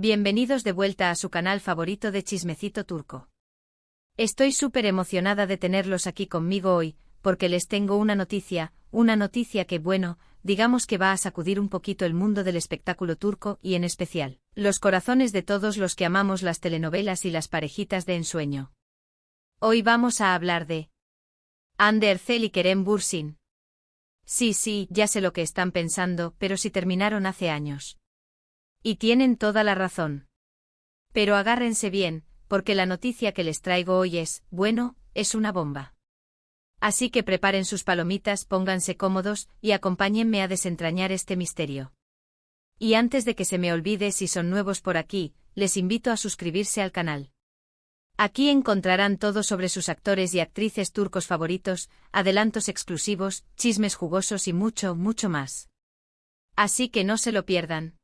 Bienvenidos de vuelta a su canal favorito de Chismecito Turco. Estoy súper emocionada de tenerlos aquí conmigo hoy, porque les tengo una noticia que digamos que va a sacudir un poquito el mundo del espectáculo turco y en especial, los corazones de todos los que amamos las telenovelas y las parejitas de ensueño. Hoy vamos a hablar de Hande Erçel y Kerem Bürsin. Sí, ya sé lo que están pensando, pero si terminaron hace años. Y tienen toda la razón. Pero agárrense bien, porque la noticia que les traigo hoy es una bomba. Así que preparen sus palomitas, pónganse cómodos y acompáñenme a desentrañar este misterio. Y antes de que se me olvide, si son nuevos por aquí, les invito a suscribirse al canal. Aquí encontrarán todo sobre sus actores y actrices turcos favoritos, adelantos exclusivos, chismes jugosos y mucho más. Así que no se lo pierdan.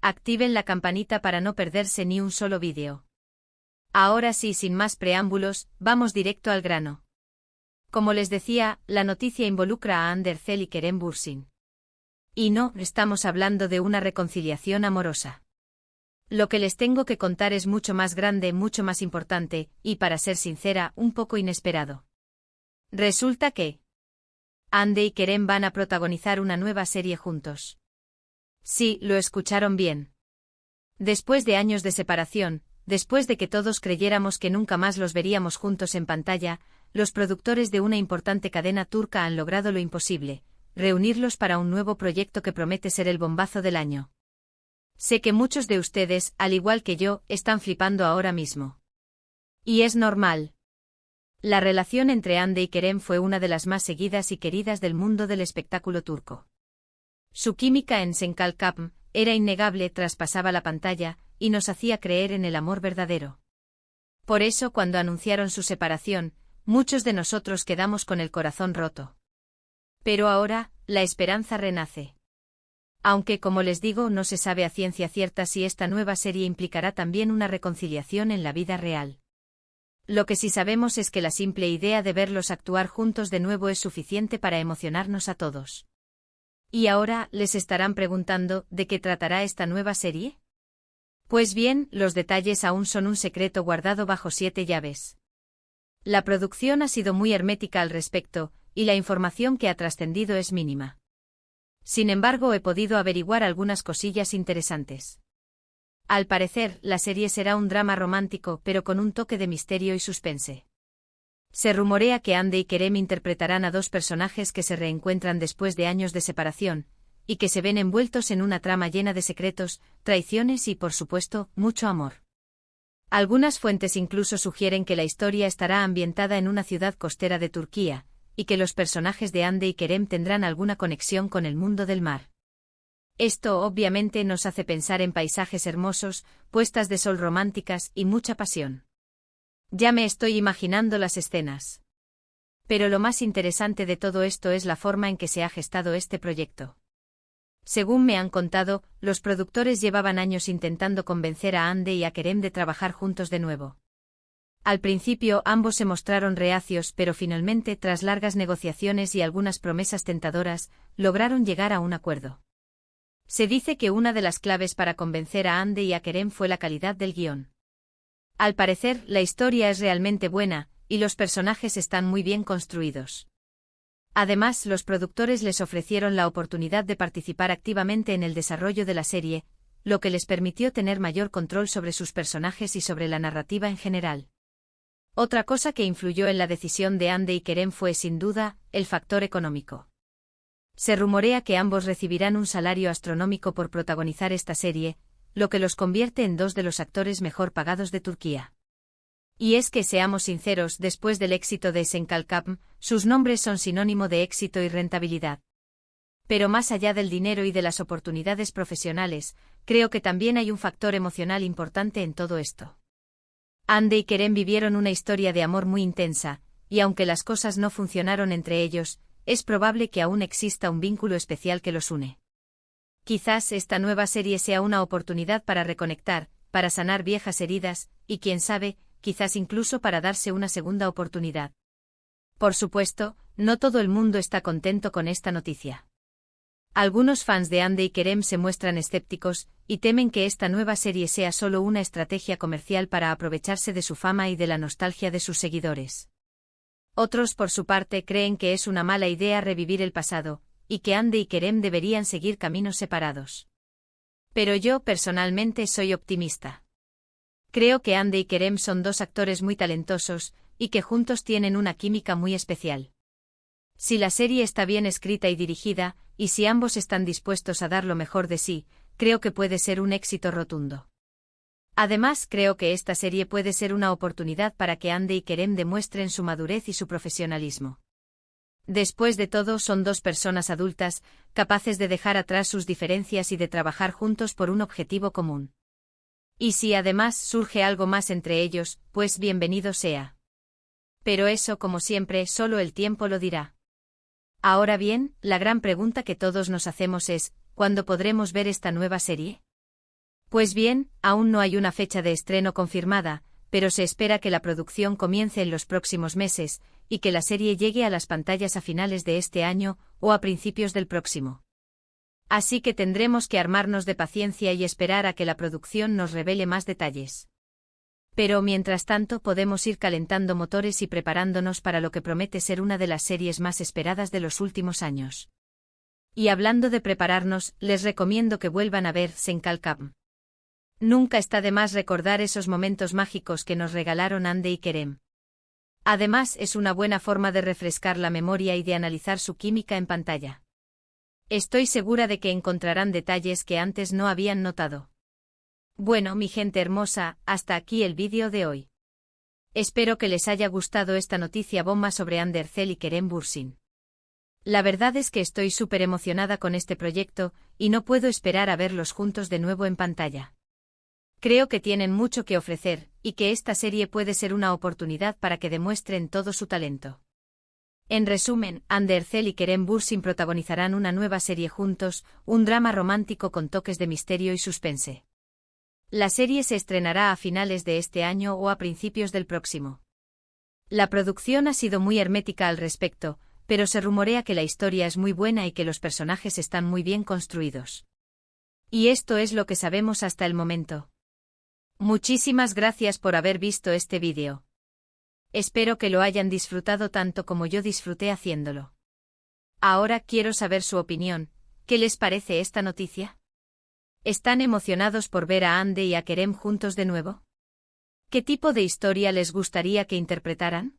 Activen la campanita para no perderse ni un solo vídeo. Ahora sí, sin más preámbulos, vamos directo al grano. Como les decía, la noticia involucra a Hande Erçel y Kerem Bürsin. Y no estamos hablando de una reconciliación amorosa. Lo que les tengo que contar es mucho más grande, mucho más importante, y para ser sincera, un poco inesperado. Resulta que Hande y Kerem van a protagonizar una nueva serie juntos. Sí, lo escucharon bien. Después de años de separación, después de que todos creyéramos que nunca más los veríamos juntos en pantalla, los productores de una importante cadena turca han logrado lo imposible, reunirlos para un nuevo proyecto que promete ser el bombazo del año. Sé que muchos de ustedes, al igual que yo, están flipando ahora mismo. Y es normal. La relación entre Hande y Kerem fue una de las más seguidas y queridas del mundo del espectáculo turco. Su química en Senkalkapm era innegable, traspasaba la pantalla, y nos hacía creer en el amor verdadero. Por eso, cuando anunciaron su separación, muchos de nosotros quedamos con el corazón roto. Pero ahora, la esperanza renace. Aunque, como les digo, no se sabe a ciencia cierta si esta nueva serie implicará también una reconciliación en la vida real. Lo que sí sabemos es que la simple idea de verlos actuar juntos de nuevo es suficiente para emocionarnos a todos. Y ahora, les estarán preguntando, ¿de qué tratará esta nueva serie? Pues bien, los detalles aún son un secreto guardado bajo 7 llaves. La producción ha sido muy hermética al respecto, y la información que ha trascendido es mínima. Sin embargo, he podido averiguar algunas cosillas interesantes. Al parecer, la serie será un drama romántico, pero con un toque de misterio y suspense. Se rumorea que Hande y Kerem interpretarán a dos personajes que se reencuentran después de años de separación, y que se ven envueltos en una trama llena de secretos, traiciones y, por supuesto, mucho amor. Algunas fuentes incluso sugieren que la historia estará ambientada en una ciudad costera de Turquía, y que los personajes de Hande y Kerem tendrán alguna conexión con el mundo del mar. Esto obviamente nos hace pensar en paisajes hermosos, puestas de sol románticas y mucha pasión. Ya me estoy imaginando las escenas. Pero lo más interesante de todo esto es la forma en que se ha gestado este proyecto. Según me han contado, los productores llevaban años intentando convencer a Hande y a Kerem de trabajar juntos de nuevo. Al principio ambos se mostraron reacios, pero finalmente, tras largas negociaciones y algunas promesas tentadoras, lograron llegar a un acuerdo. Se dice que una de las claves para convencer a Hande y a Kerem fue la calidad del guión. Al parecer, la historia es realmente buena, y los personajes están muy bien construidos. Además, los productores les ofrecieron la oportunidad de participar activamente en el desarrollo de la serie, lo que les permitió tener mayor control sobre sus personajes y sobre la narrativa en general. Otra cosa que influyó en la decisión de Hande y Kerem fue, sin duda, el factor económico. Se rumorea que ambos recibirán un salario astronómico por protagonizar esta serie, lo que los convierte en dos de los actores mejor pagados de Turquía. Y es que, seamos sinceros, después del éxito de Senkalkapm, sus nombres son sinónimo de éxito y rentabilidad. Pero más allá del dinero y de las oportunidades profesionales, creo que también hay un factor emocional importante en todo esto. Hande y Kerem vivieron una historia de amor muy intensa, y aunque las cosas no funcionaron entre ellos, es probable que aún exista un vínculo especial que los une. Quizás esta nueva serie sea una oportunidad para reconectar, para sanar viejas heridas, y quién sabe, quizás incluso para darse una segunda oportunidad. Por supuesto, no todo el mundo está contento con esta noticia. Algunos fans de Hande y Kerem se muestran escépticos, y temen que esta nueva serie sea solo una estrategia comercial para aprovecharse de su fama y de la nostalgia de sus seguidores. Otros, por su parte, creen que es una mala idea revivir el pasado, y que Hande y Kerem deberían seguir caminos separados. Pero yo, personalmente, soy optimista. Creo que Hande y Kerem son dos actores muy talentosos, y que juntos tienen una química muy especial. Si la serie está bien escrita y dirigida, y si ambos están dispuestos a dar lo mejor de sí, creo que puede ser un éxito rotundo. Además, creo que esta serie puede ser una oportunidad para que Hande y Kerem demuestren su madurez y su profesionalismo. Después de todo, son dos personas adultas, capaces de dejar atrás sus diferencias y de trabajar juntos por un objetivo común. Y si además surge algo más entre ellos, pues bienvenido sea. Pero eso, como siempre, solo el tiempo lo dirá. Ahora bien, la gran pregunta que todos nos hacemos es, ¿cuándo podremos ver esta nueva serie? Pues bien, aún no hay una fecha de estreno confirmada, pero se espera que la producción comience en los próximos meses, y que la serie llegue a las pantallas a finales de este año, o a principios del próximo. Así que tendremos que armarnos de paciencia y esperar a que la producción nos revele más detalles. Pero mientras tanto podemos ir calentando motores y preparándonos para lo que promete ser una de las series más esperadas de los últimos años. Y hablando de prepararnos, les recomiendo que vuelvan a ver Senkalkam. Nunca está de más recordar esos momentos mágicos que nos regalaron Hande y Kerem. Además, es una buena forma de refrescar la memoria y de analizar su química en pantalla. Estoy segura de que encontrarán detalles que antes no habían notado. Bueno, mi gente hermosa, hasta aquí el vídeo de hoy. Espero que les haya gustado esta noticia bomba sobre Hande Erçel y Kerem Bürsin. La verdad es que estoy súper emocionada con este proyecto, y no puedo esperar a verlos juntos de nuevo en pantalla. Creo que tienen mucho que ofrecer, y que esta serie puede ser una oportunidad para que demuestren todo su talento. En resumen, Hande Erçel y Kerem Bürsin protagonizarán una nueva serie juntos, un drama romántico con toques de misterio y suspense. La serie se estrenará a finales de este año o a principios del próximo. La producción ha sido muy hermética al respecto, pero se rumorea que la historia es muy buena y que los personajes están muy bien construidos. Y esto es lo que sabemos hasta el momento. Muchísimas gracias por haber visto este vídeo. Espero que lo hayan disfrutado tanto como yo disfruté haciéndolo. Ahora quiero saber su opinión, ¿qué les parece esta noticia? ¿Están emocionados por ver a Hande y a Kerem juntos de nuevo? ¿Qué tipo de historia les gustaría que interpretaran?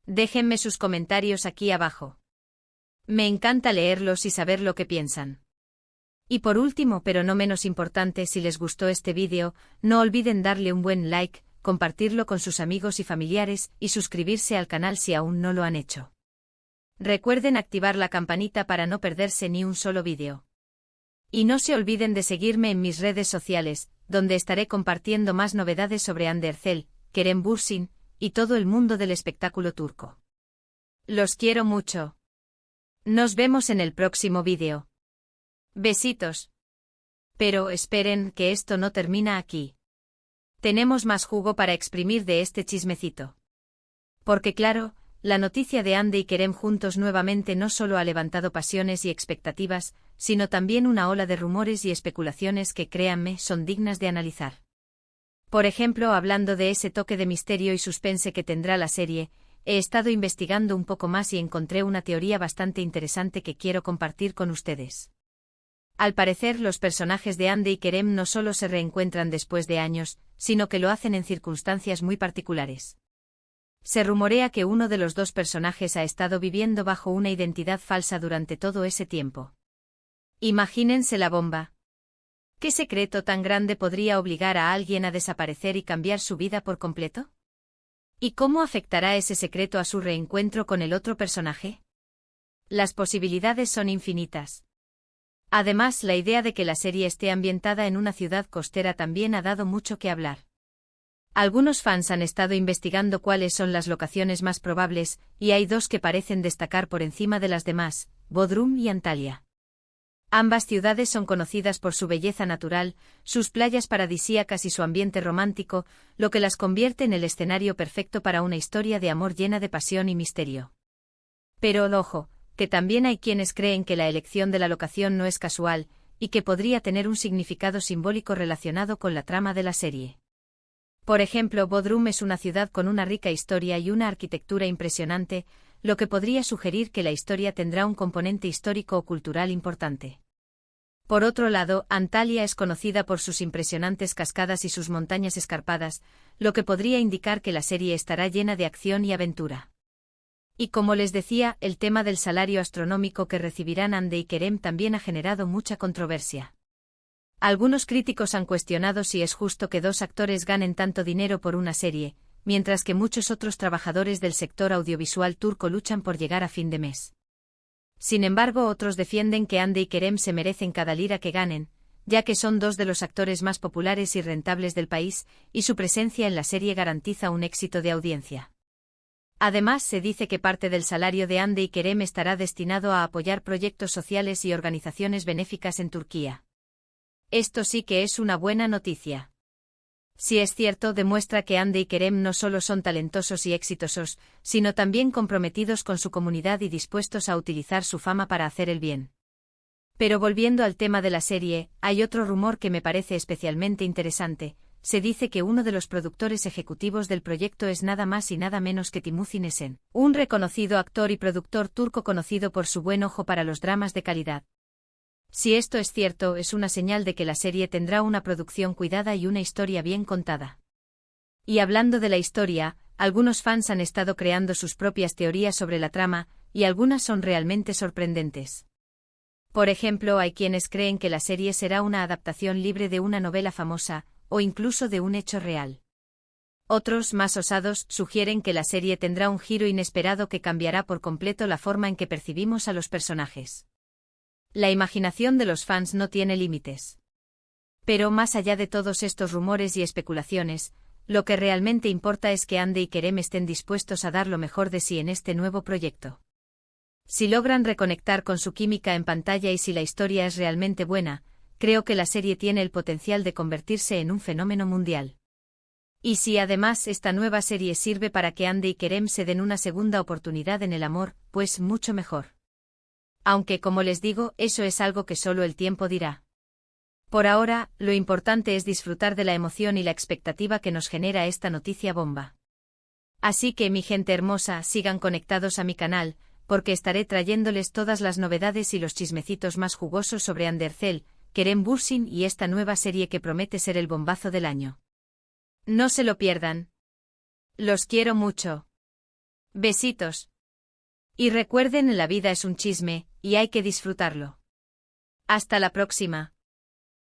Déjenme sus comentarios aquí abajo. Me encanta leerlos y saber lo que piensan. Y por último, pero no menos importante, si les gustó este vídeo, no olviden darle un buen like, compartirlo con sus amigos y familiares y suscribirse al canal si aún no lo han hecho. Recuerden activar la campanita para no perderse ni un solo vídeo. Y no se olviden de seguirme en mis redes sociales, donde estaré compartiendo más novedades sobre Hande Erçel, Kerem Bürsin, y todo el mundo del espectáculo turco. Los quiero mucho. Nos vemos en el próximo vídeo. Besitos. Pero esperen, que esto no termina aquí. Tenemos más jugo para exprimir de este chismecito. Porque claro, la noticia de Hande y Kerem juntos nuevamente no solo ha levantado pasiones y expectativas, sino también una ola de rumores y especulaciones que, créanme, son dignas de analizar. Por ejemplo, hablando de ese toque de misterio y suspense que tendrá la serie, he estado investigando un poco más y encontré una teoría bastante interesante que quiero compartir con ustedes. Al parecer, los personajes de Hande y Kerem no solo se reencuentran después de años, sino que lo hacen en circunstancias muy particulares. Se rumorea que uno de los dos personajes ha estado viviendo bajo una identidad falsa durante todo ese tiempo. Imagínense la bomba. ¿Qué secreto tan grande podría obligar a alguien a desaparecer y cambiar su vida por completo? ¿Y cómo afectará ese secreto a su reencuentro con el otro personaje? Las posibilidades son infinitas. Además, la idea de que la serie esté ambientada en una ciudad costera también ha dado mucho que hablar. Algunos fans han estado investigando cuáles son las locaciones más probables, y hay dos que parecen destacar por encima de las demás, Bodrum y Antalya. Ambas ciudades son conocidas por su belleza natural, sus playas paradisíacas y su ambiente romántico, lo que las convierte en el escenario perfecto para una historia de amor llena de pasión y misterio. Pero, ojo, que también hay quienes creen que la elección de la locación no es casual, y que podría tener un significado simbólico relacionado con la trama de la serie. Por ejemplo, Bodrum es una ciudad con una rica historia y una arquitectura impresionante, lo que podría sugerir que la historia tendrá un componente histórico o cultural importante. Por otro lado, Antalya es conocida por sus impresionantes cascadas y sus montañas escarpadas, lo que podría indicar que la serie estará llena de acción y aventura. Y como les decía, el tema del salario astronómico que recibirán Hande y Kerem también ha generado mucha controversia. Algunos críticos han cuestionado si es justo que dos actores ganen tanto dinero por una serie, mientras que muchos otros trabajadores del sector audiovisual turco luchan por llegar a fin de mes. Sin embargo, otros defienden que Hande y Kerem se merecen cada lira que ganen, ya que son dos de los actores más populares y rentables del país, y su presencia en la serie garantiza un éxito de audiencia. Además, se dice que parte del salario de Hande y Kerem estará destinado a apoyar proyectos sociales y organizaciones benéficas en Turquía. Esto sí que es una buena noticia. Si es cierto, demuestra que Hande y Kerem no solo son talentosos y exitosos, sino también comprometidos con su comunidad y dispuestos a utilizar su fama para hacer el bien. Pero volviendo al tema de la serie, hay otro rumor que me parece especialmente interesante. Se dice que uno de los productores ejecutivos del proyecto es nada más y nada menos que Timur Esen, un reconocido actor y productor turco conocido por su buen ojo para los dramas de calidad. Si esto es cierto, es una señal de que la serie tendrá una producción cuidada y una historia bien contada. Y hablando de la historia, algunos fans han estado creando sus propias teorías sobre la trama, y algunas son realmente sorprendentes. Por ejemplo, hay quienes creen que la serie será una adaptación libre de una novela famosa, o incluso de un hecho real. Otros, más osados, sugieren que la serie tendrá un giro inesperado que cambiará por completo la forma en que percibimos a los personajes. La imaginación de los fans no tiene límites. Pero más allá de todos estos rumores y especulaciones, lo que realmente importa es que Hande y Kerem estén dispuestos a dar lo mejor de sí en este nuevo proyecto. Si logran reconectar con su química en pantalla y si la historia es realmente buena, creo que la serie tiene el potencial de convertirse en un fenómeno mundial. Y si además esta nueva serie sirve para que Hande y Kerem se den una segunda oportunidad en el amor, pues mucho mejor. Aunque, como les digo, eso es algo que solo el tiempo dirá. Por ahora, lo importante es disfrutar de la emoción y la expectativa que nos genera esta noticia bomba. Así que, mi gente hermosa, sigan conectados a mi canal, porque estaré trayéndoles todas las novedades y los chismecitos más jugosos sobre Andercel, Kerem Bürsin y esta nueva serie que promete ser el bombazo del año. No se lo pierdan. Los quiero mucho. Besitos. Y recuerden, la vida es un chisme, y hay que disfrutarlo. Hasta la próxima.